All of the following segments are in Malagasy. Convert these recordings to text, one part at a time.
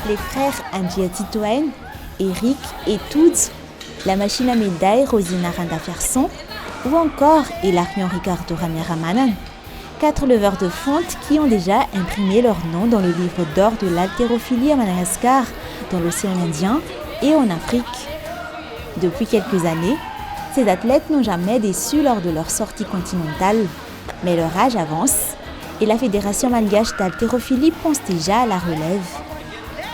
Les frères Angie Titoen, Eric et Touds, la machine à médailles Rosina Randaferson ou encore Hilarion Ricardo Ramiramanan, 4 leveurs de fonte qui ont déjà imprimé leur nom dans le livre d'or de l'haltérophilie à Madagascar, dans l'océan Indien et en Afrique. Depuis quelques années, ces athlètes n'ont jamais déçu lors de leur sortie continentale, mais leur âge avance et la Fédération malgache d'haltérophilie pense déjà à la relève.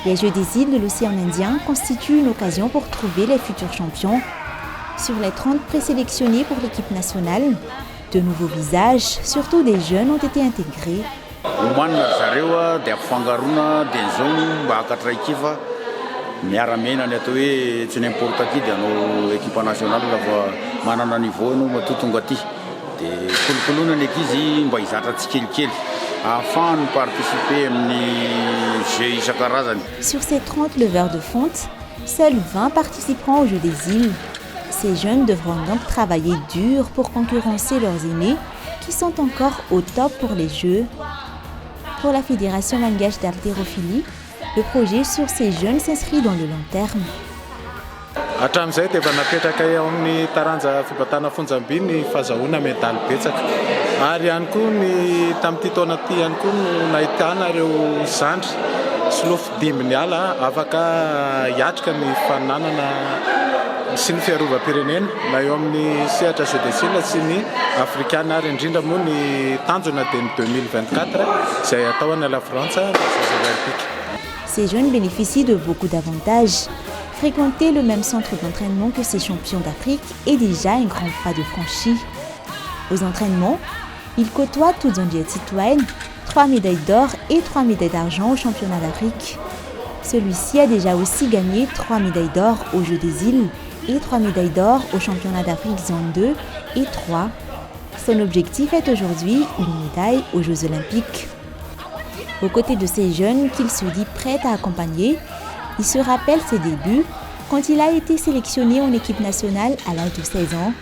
Les Jeux des îles de l'océan Indien constituent une occasion pour trouver les futurs champions. Sur les 30 présélectionnés pour l'équipe nationale, de nouveaux visages, surtout des jeunes, ont été intégrés. Miaramena ny atao hoe tsy n'importe qui dia anao ekipa nationale lafa manana niveau anao matotonga aty dia kolokoloina ny ankizy mba hizatra tsikelikely afahany participer amin'ny jeux isan-karazany. Sur ces 30 leveurs de fonte, seuls 20 participeront aux Jeux des îles. Ces jeunes devront donc travailler dur pour concurrencer leurs aînés qui sont encore au top pour les Jeux. Pour la Fédération malgache d'haltérophilie, le projet sur ces jeunes s'inscrit dans le long terme. Hatramin'izay dia efa napetraka eo amin'ny taranja fibatana fonjam-by ny fahazahoana medaly betsaka. Ary ihany koa ny tamin'ity taona ity ihany koa no nahitana ireo zandry sy lofidimby ny ala afaka hiatrika ny fananana sy ny fiarovam-pirenena na eo amin'ny sehatra Jeux des îles sy ny afrikana ary indrindra moa ny tanjona dia ny 2024 izay atao any la Frantsa ny Jeux olympiques. Ces jeunes bénéficient de beaucoup d'avantages. Fréquenter le même centre d'entraînement que ces champions d'Afrique est déjà un grand pas de franchi. Aux entraînements, ils côtoient Angie Titoen, 3 médailles d'or et 3 médailles d'argent au championnat d'Afrique. Celui-ci a déjà aussi gagné 3 médailles d'or aux Jeux des îles et 3 médailles d'or au championnat d'Afrique zone 2 et 3. Son objectif est aujourd'hui une médaille aux Jeux olympiques. Aux côtés de ces jeunes qu'il se dit prêt à accompagner, il se rappelle ses débuts quand il a été sélectionné en équipe nationale à l'âge de 16 ans.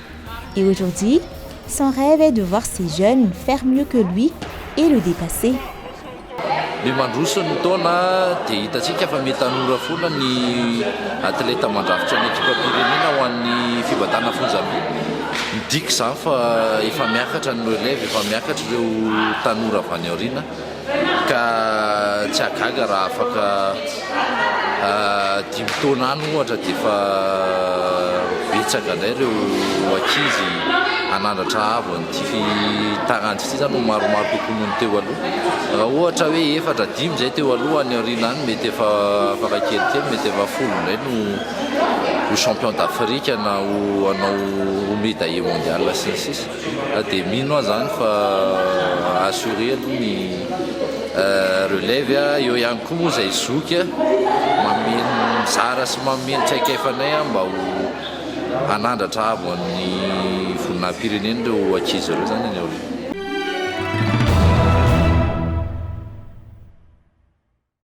Et aujourd'hui, son rêve est de voir ces jeunes faire mieux que lui et le dépasser. Ny mandroso ny taona dia hitantsika fa mety hanora foana ny atleta mandrafitra ny ekipam-pirenena ho an'ny fibatana fonjam-by. Midika izany fa efa miakatra ny relève, efa miakatra ireo tanora avy any aoriana ka tsy hagaga raha afaka 5 taona any ohatra dia efa betsaka indray ireo ankizy anandratra avo an'ity fitarantsy ity zany no maromaro kokoa noho ny teo aloha. Raha ohatra hoe 4-5 zay teo aloha any aoriana any mety efa afaka kelikely, mety efa 10 indray no champion d'Afrique na hanao médaille mondial sy ny sisa. Dia mino aho zany fa assuré aloha ny relève eo ihany koa moa izay zoky mameno zara sy mameno traikefanay mba ho anandratra avo amin'ny vonina pirenena ireo ankizy ireo zany any aoriana.